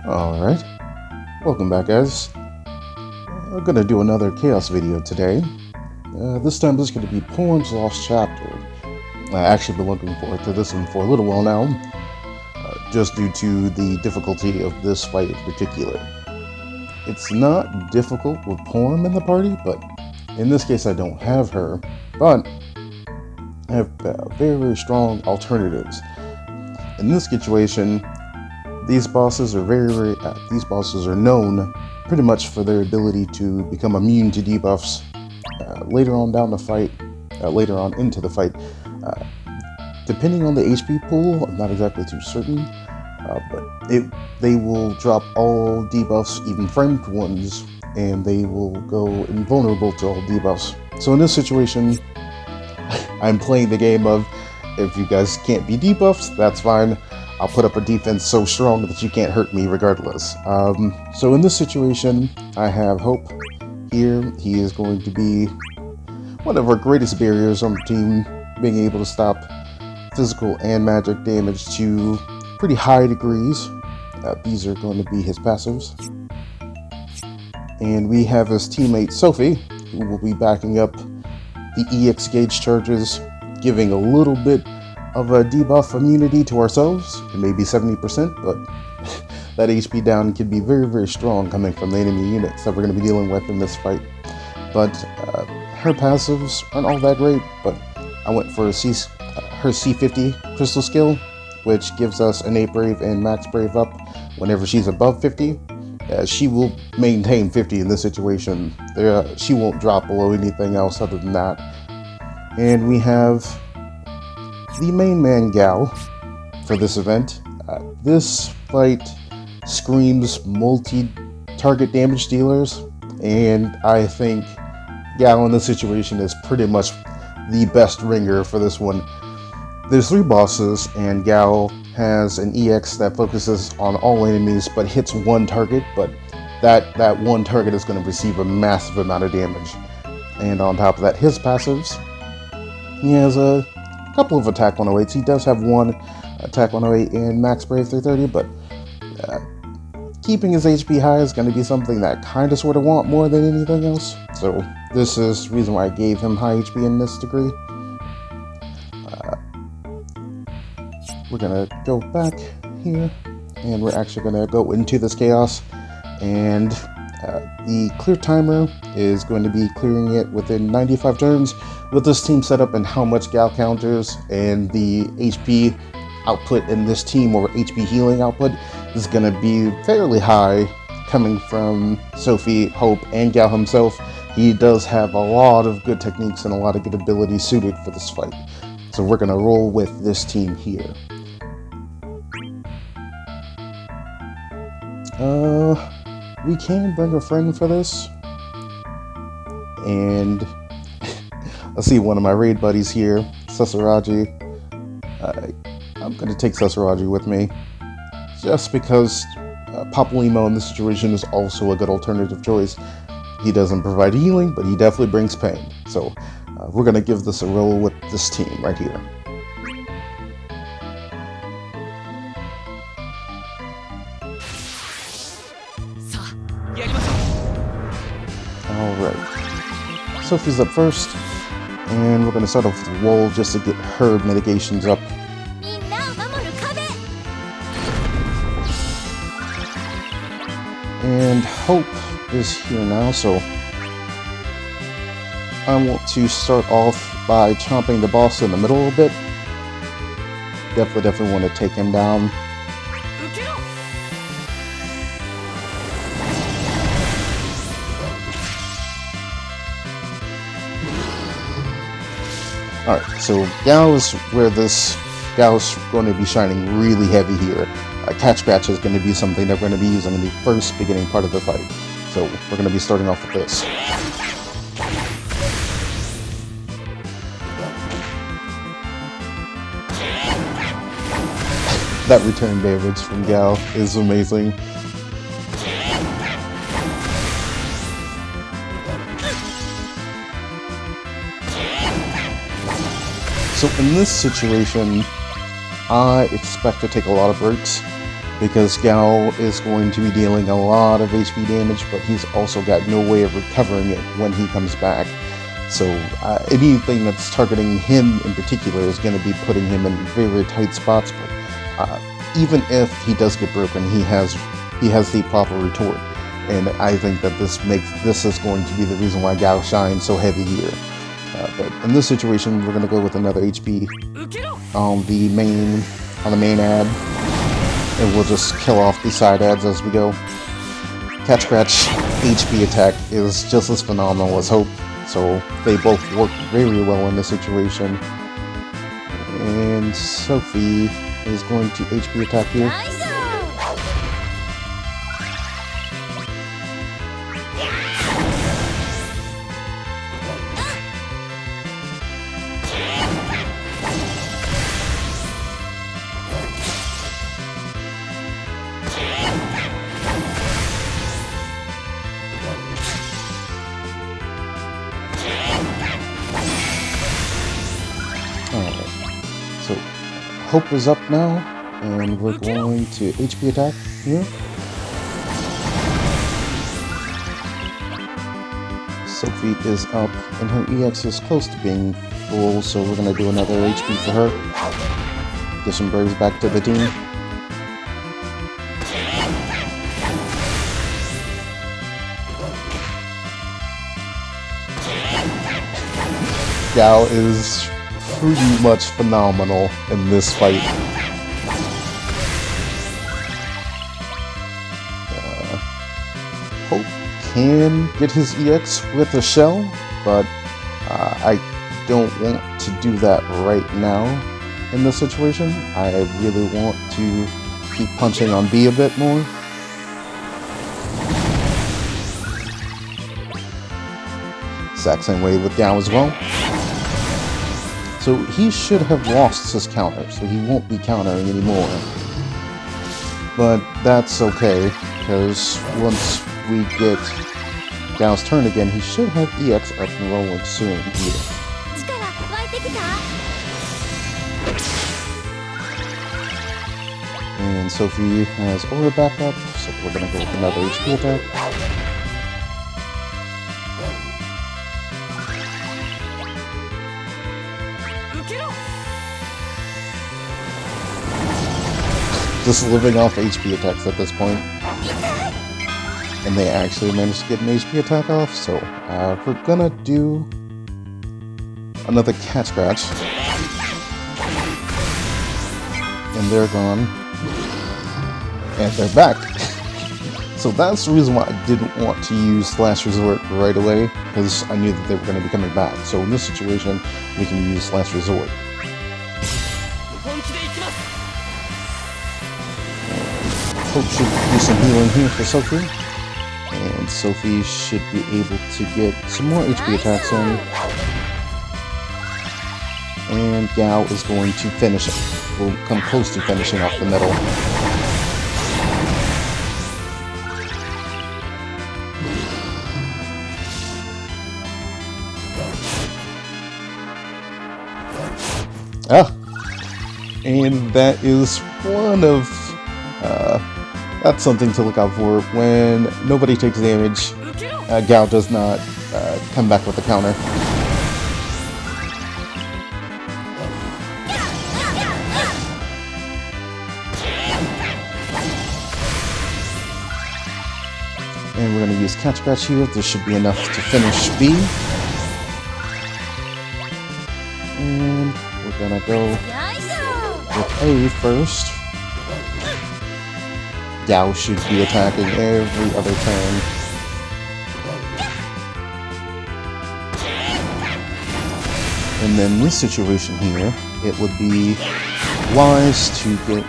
Alright, welcome back guys. I'm gonna do another Chaos video today. This time this is gonna be Porom's Lost Chapter. I actually been looking forward to this one for a little while now, just due to the difficulty of this fight in particular. It's not difficult with Porom in the party, but in this case I don't have her, but I have very, very strong alternatives. In this situation, these bosses are known pretty much for their ability to become immune to debuffs later on into the fight. Depending on the HP pool, I'm not exactly too certain, but they will drop all debuffs, even framed ones, and they will go invulnerable to all debuffs. So in this situation, I'm playing the game of, if you guys can't be debuffed, that's fine. I'll put up a defense so strong that you can't hurt me regardless. So in this situation, I have Hope here. He is going to be one of our greatest barriers on the team, being able to stop physical and magic damage to pretty high degrees. These are going to be his passives. And we have his teammate Sophie, who will be backing up the EX gauge charges, giving a little bit of a debuff immunity to ourselves. It may be 70%, but that HP down can be very, very strong coming from the enemy units that we're going to be dealing with in this fight. But her passives aren't all that great, but I went for her C50 crystal skill, which gives us innate brave and max brave up whenever she's above 50. She will maintain 50 in this situation. She won't drop below anything else other than that. And we have the main man Gal for this event. This fight screams multi-target damage dealers, and I think Gal in this situation is pretty much the best ringer for this one. There's 3 bosses, and Gal has an EX that focuses on all enemies but hits one target, but that one target is going to receive a massive amount of damage. And on top of that, his passives, he has a couple of attack 108s. He does have one attack 108 and max brave 330, but keeping his HP high is going to be something that kind of sort of want more than anything else. So this is the reason why I gave him high HP in this degree. We're going to go back here, and we're actually going to go into this chaos, and the clear timer is going to be clearing it within 95 turns. With this team set up and how much Gal counters and the HP output in this team, or HP healing output, is going to be fairly high coming from Sophie, Hope, and Gal himself. He does have a lot of good techniques and a lot of good abilities suited for this fight. So we're going to roll with this team here. We can bring a friend for this. And I see one of my raid buddies here, Seseraji. I'm going to take Seseraji with me, just because Poplimo in this situation is also a good alternative choice. He doesn't provide healing, but he definitely brings pain. So we're going to give this a roll with this team right here. Alright, Sophie's up first, and we're going to start off with the roll just to get her mitigations up. And Hope is here now, so I want to start off by chomping the boss in the middle a bit. Definitely want to take him down. Alright, so Gal's going to be shining really heavy here. Catch Scratch is going to be something that we're going to be using in the first beginning part of the fight. So we're going to be starting off with this. That return damage from Gal is amazing. So in this situation, I expect to take a lot of breaks. because Gao is going to be dealing a lot of HP damage, but he's also got no way of recovering it when he comes back. So anything that's targeting him in particular is going to be putting him in very tight spots. But even if he does get broken, he has the proper retort, and I think that this is going to be the reason why Gao shines so heavy here. But in this situation, we're going to go with another HP on the main ad, and we'll just kill off the side ads as we go. Cat Scratch HP attack is just as phenomenal as Hope, so they both work very well in this situation. And Sophie is going to HP attack here. Alright, so Hope is up now, and we're going to HP attack here. Sophie is up, and her EX is close to being full, so we're going to do another HP for her. Get some berries back to the team. Gao is pretty much phenomenal in this fight. Hope can get his EX with a shell, but I don't want to do that right now in this situation. I really want to keep punching on B a bit more. Exact same way with Gao as well. So he should have lost his counter, so he won't be countering anymore. But that's okay, because once we get Gao's turn again, he should have EX up and rolling soon here. And Sophie has Aura back up, so we're gonna go with another HP attack. Just living off HP attacks at this point. And they actually managed to get an HP attack off, so we're gonna do another Cat Scratch. And they're gone. And they're back. So that's the reason why I didn't want to use Last Resort right away, because I knew that they were going to be coming back. So in this situation, we can use Last Resort. Hope should do some healing here for Sophie. And Sophie should be able to get some more HP attacks in. And Gao is going to finish it. We'll come close to finishing off the middle. And that is one of, that's something to look out for. When nobody takes damage, Gao does not come back with a counter. And we're going to use Cat Scratch here. This should be enough to finish B. And we're going to go with A first. Gao should be attacking every other turn. And then this situation here, it would be wise to get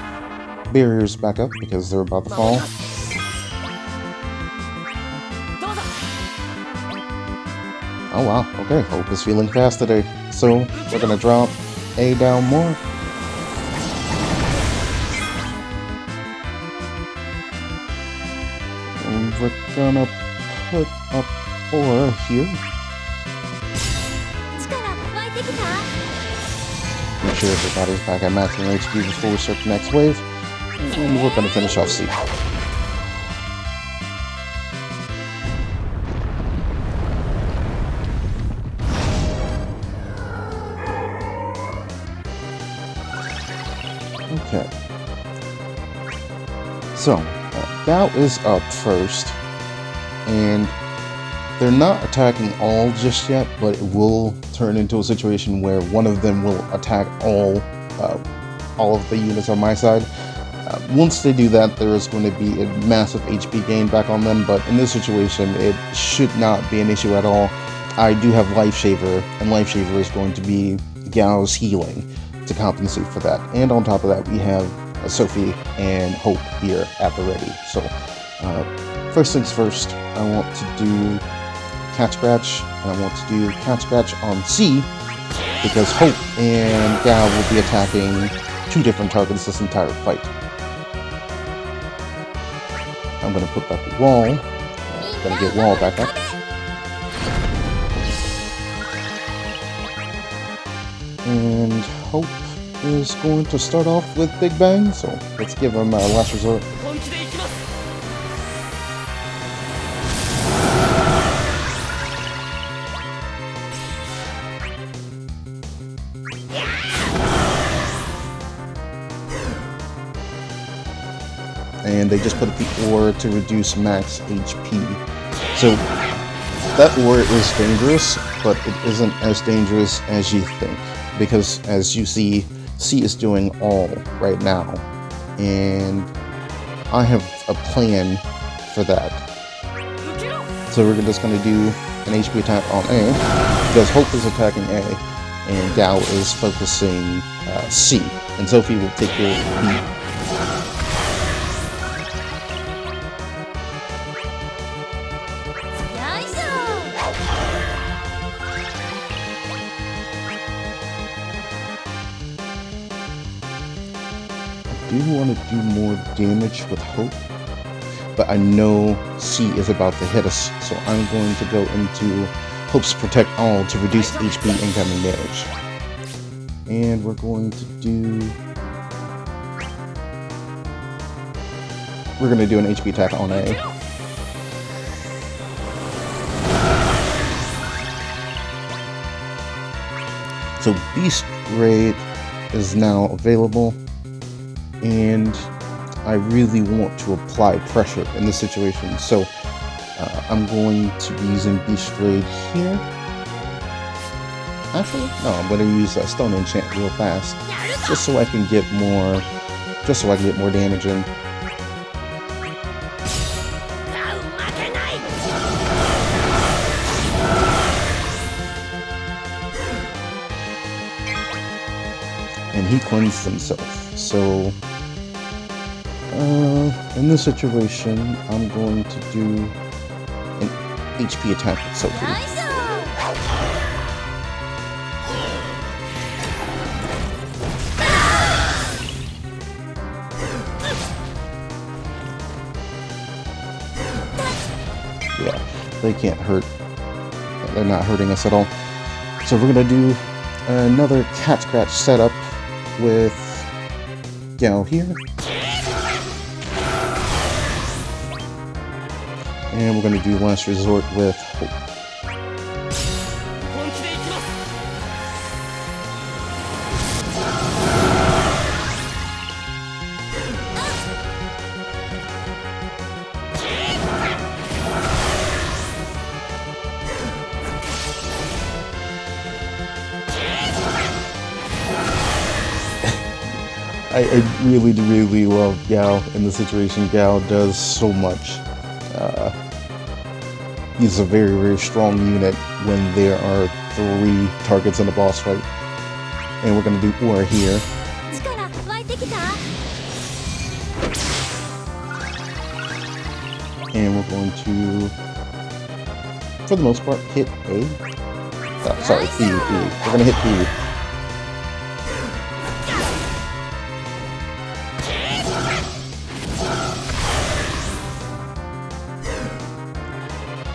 barriers back up because they're about to fall. Oh wow, okay, Hope is feeling fast today. So we're gonna drop A down more. And we're gonna put up Aura here. Make sure everybody's back at maximum HP before we start the next wave. And we're going to finish off C. Okay. So, Gao is up first, and they're not attacking all just yet, but it will turn into a situation where one of them will attack all of the units on my side. Once they do that, there is going to be a massive HP gain back on them, but in this situation, it should not be an issue at all. I do have Life Shaver, and Life Shaver is going to be Gao's healing to compensate for that. And on top of that, we have Sophie and Hope here at the ready. So, first things first, I want to do Cat Scratch, and I want to do Cat Scratch on C, because Hope and Gao will be attacking two different targets this entire fight. I'm going to put back the wall. I'm going to get wall back up. And Hope is going to start off with Big Bang, so let's give him a last resort. And they just put the ore to reduce max HP. So that ore is dangerous, but it isn't as dangerous as you think, because as you see, C is doing all right now, and I have a plan for that. So we're just going to do an HP attack on A, because Hope is attacking A, and Gao is focusing C, and Sophie will take care of B. I do want to do more damage with Hope, but I know C is about to hit us, so I'm going to go into Hope's Protect All to reduce HP incoming damage. And we're going to do an HP attack on A. So Beast Raid is now available, and I really want to apply pressure in this situation, so I'm going to be using Beast Raid here. Actually, no, I'm going to use Stone Enchant real fast, just so I can get more damage in. And he cleansed himself, so in this situation, I'm going to do an HP attack with Sophie. Yeah, they can't hurt. They're not hurting us at all. So we're gonna do another Cat Scratch setup with Gao here. And we're going to do Last Resort with Hope. I really love Gao in the situation. Gao does so much. He's a very strong unit when there are 3 targets in the boss fight. And we're going to do Ore here. And we're going to, for the most part, hit A. Oh, sorry, B. We're going to hit B.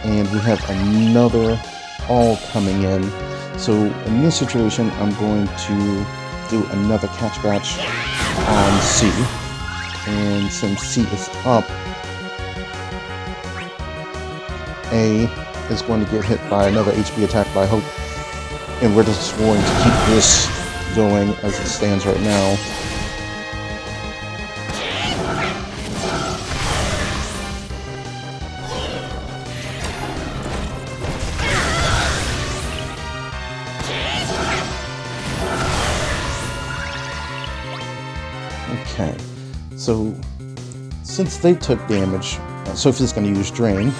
And we have another all coming in. So in this situation, I'm going to do another Cat Scratch on C. And since C is up, A is going to get hit by another HP attack by Hope. And we're just going to keep this going as it stands right now. Okay, so since they took damage, Sophie's going to use Drain.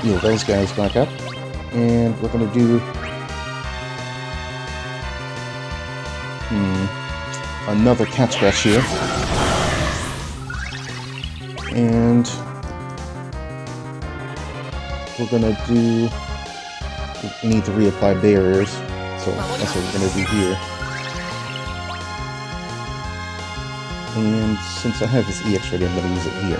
Heal those guys back up. And we're going to do another cat scratch here. And we're going to do... We need to reapply barriers, so that's what we're going to do here. And since I have this EX ready, I'm going to use it here.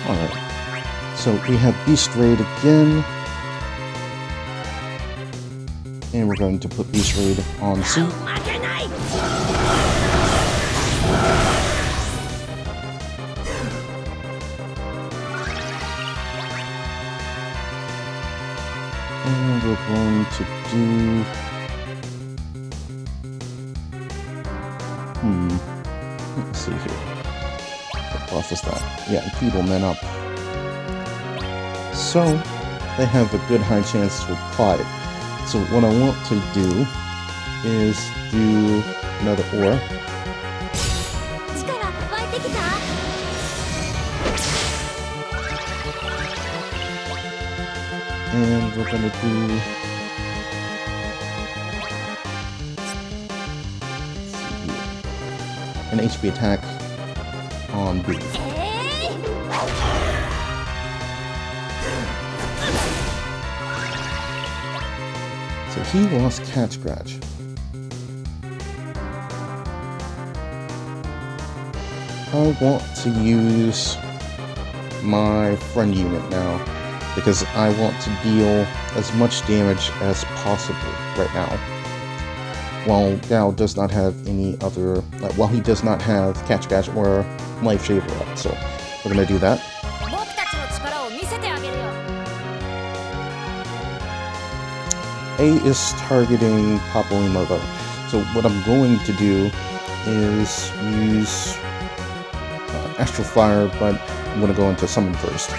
Alright, so we have Beast Raid again. And we're going to put Beast Raid on C. And we're going to do... Let's see here. What buff is that? Yeah, Feeble Men up. So, they have a good high chance to apply it. So what I want to do is do another aura. And we're going to do... an HP attack on B. So he lost Cat Scratch. I want to use my friend unit now, because I want to deal as much damage as possible right now. While Gao does not have any other, while he does not have Cat Scratch or Life Shaver up, so we're gonna do that. A is targeting Porom though, so what I'm going to do is use Astral Fire, but I'm going to go into Summon first.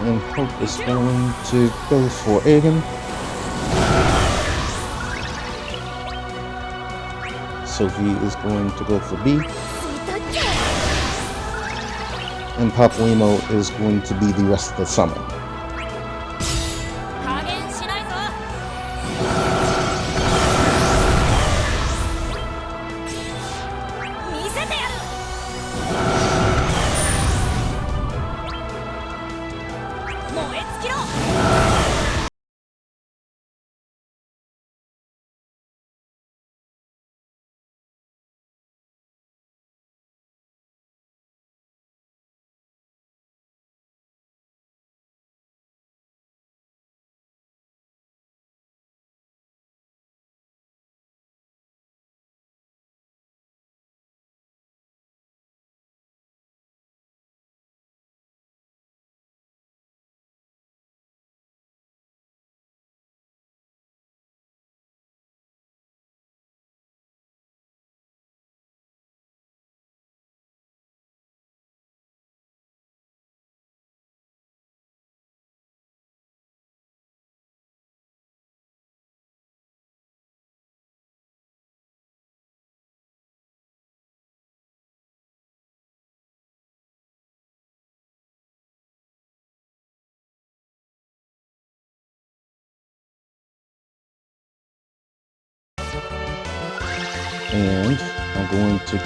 And Hope is going to go for Aegon. Sophie is going to go for B. And Papalymo is going to be the rest of the summon. And I'm going to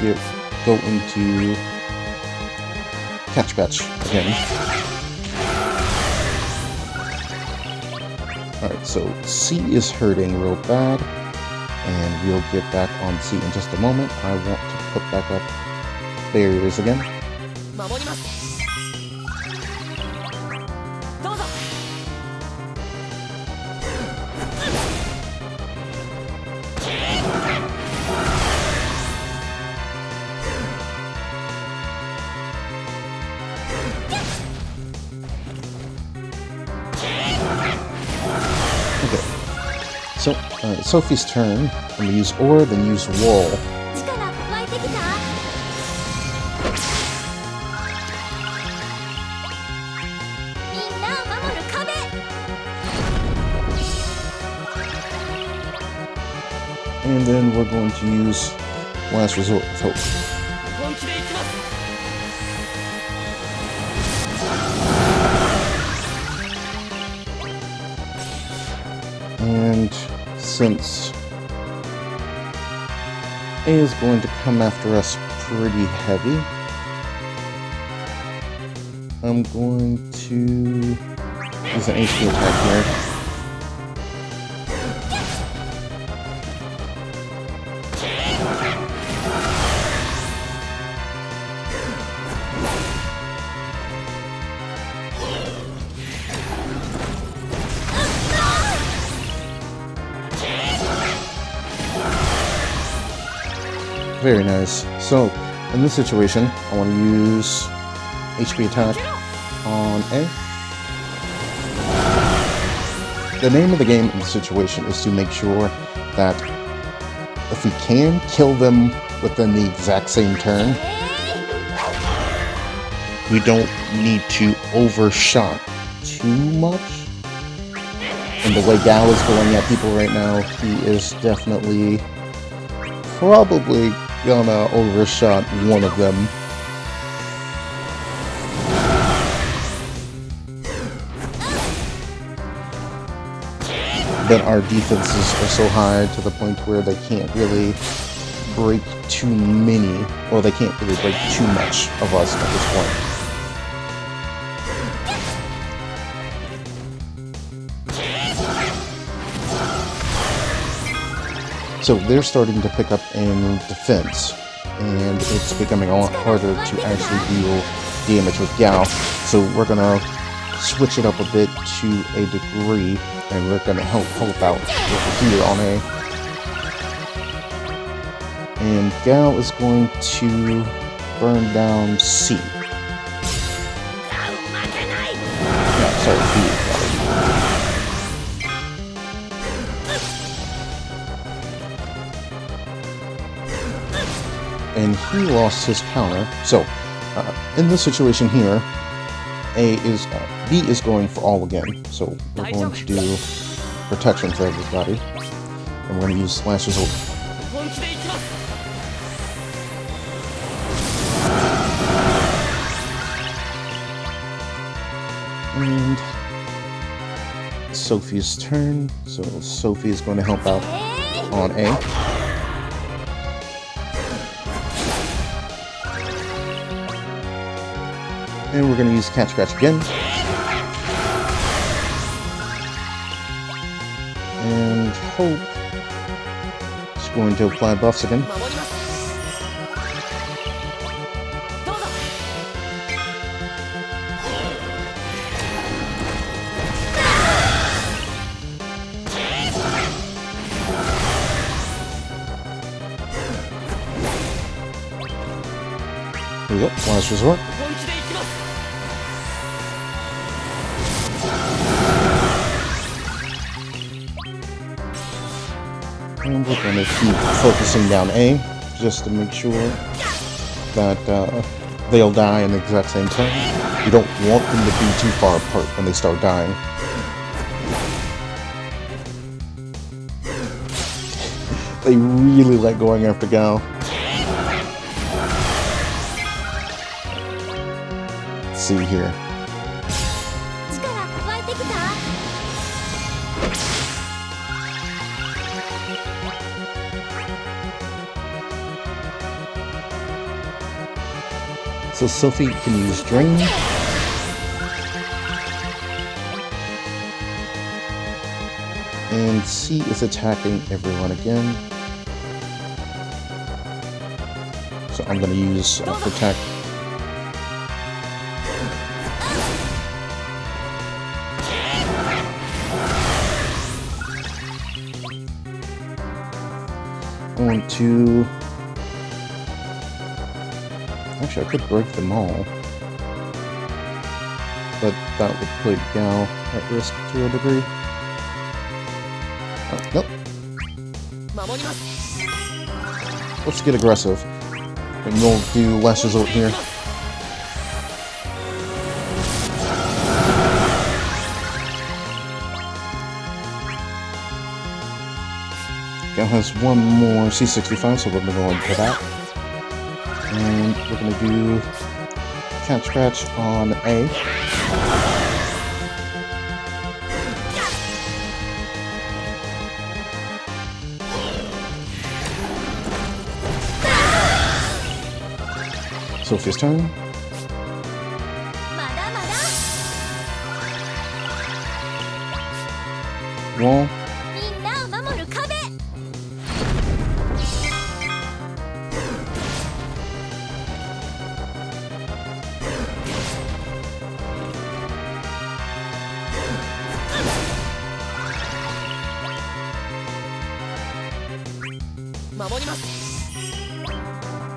go into catch again. Alright, so C is hurting real bad, and we'll get back on C in just a moment. I want to put back up barriers again. So, Sophie's turn. I'm going to use Aura, then use Wall. And then we're going to use Last Resort with Hope. And since A is going to come after us pretty heavy, I'm going to use an HP attack here. Very nice. So, in this situation, I want to use HP attack on A. The name of the game in this situation is to make sure that if we can kill them within the exact same turn, we don't need to overshot too much. And the way Gao is going at people right now, he is definitely probably gonna overshot one of them. But our defenses are so high to the point where they can't really break too many, or they can't really break too much of us at this point. So they're starting to pick up in defense, and it's becoming a lot harder to actually deal damage with Gao. So we're gonna switch it up a bit to a degree, and we're gonna help out with the heal on A. And Gao is going to burn down C. No, sorry, B. And he lost his counter. So, in this situation here, B is going for all again. So we're going to do protection for everybody, and we're going to use Slash Resort. And Sophie's turn. So Sophie is going to help out on A. And we're going to use Catch again. And Hope is going to apply buffs again. Here we go, Last Resort. And we're going to keep focusing down A, just to make sure that they'll die in the exact same turn. You don't want them to be too far apart when they start dying. They really like going after Gao. Let's see here. So Sophie can use Drain. And C is attacking everyone again. So I'm going to use Protect. On to... Actually, I could break them all. But that would put Gao at risk to a degree. Oh, nope. Let's get aggressive. And we'll do Lashes out here. Gao has one more C65, so we're going to go into that. And we're going to do Cat Scratch on A. Sophie's turn. Wall.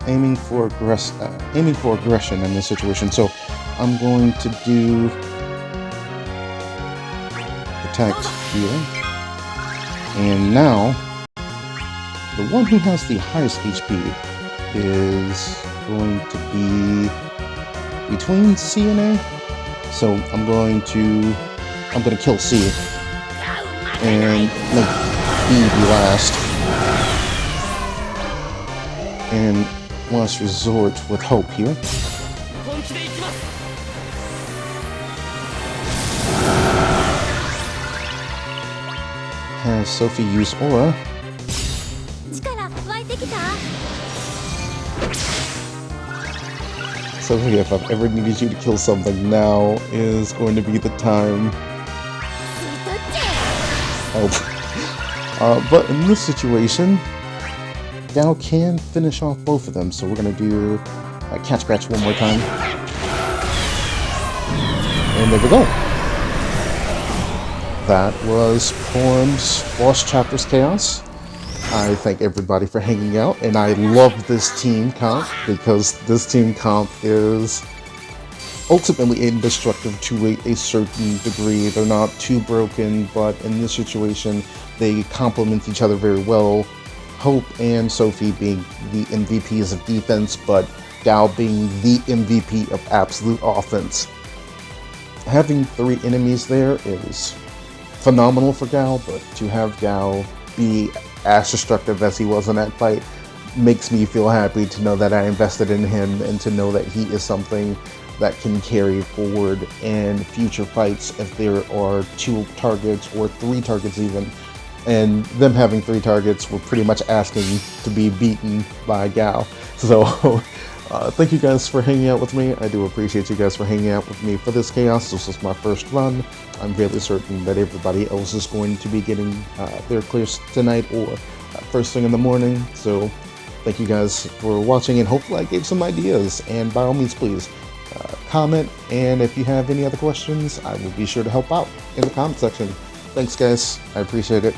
Aiming for aggression in this situation. So I'm going to do Protect here. And now the one who has the highest HP is going to be between C and A. So I'm going to kill C and make B be last. And last resort with Hope here. Has Sophie use Aura. Sophie, if I've ever needed you to kill something, now is going to be the time. Oh. But in this situation, Gao can finish off both of them, so we're going to do Cat Scratch one more time. And there we go. That was Porom's Lost Chapters Chaos. I thank everybody for hanging out, and I love this team comp, because this team comp is ultimately indestructible to a certain degree. They're not too broken, but in this situation, they complement each other very well. Hope and Sophie being the MVPs of defense, but Gao being the MVP of absolute offense. Having 3 enemies there is phenomenal for Gao, but to have Gao be as destructive as he was in that fight makes me feel happy to know that I invested in him and to know that he is something that can carry forward in future fights if there are 2 targets or 3 targets even. And them having 3 targets, we're pretty much asking to be beaten by Gao. So thank you guys for hanging out with me. I do appreciate you guys for hanging out with me for this chaos. This was my first run. I'm fairly certain that everybody else is going to be getting their clears tonight or first thing in the morning. So thank you guys for watching, and hopefully I gave some ideas. And by all means, please comment. And if you have any other questions, I will be sure to help out in the comment section. Thanks, guys. I appreciate it.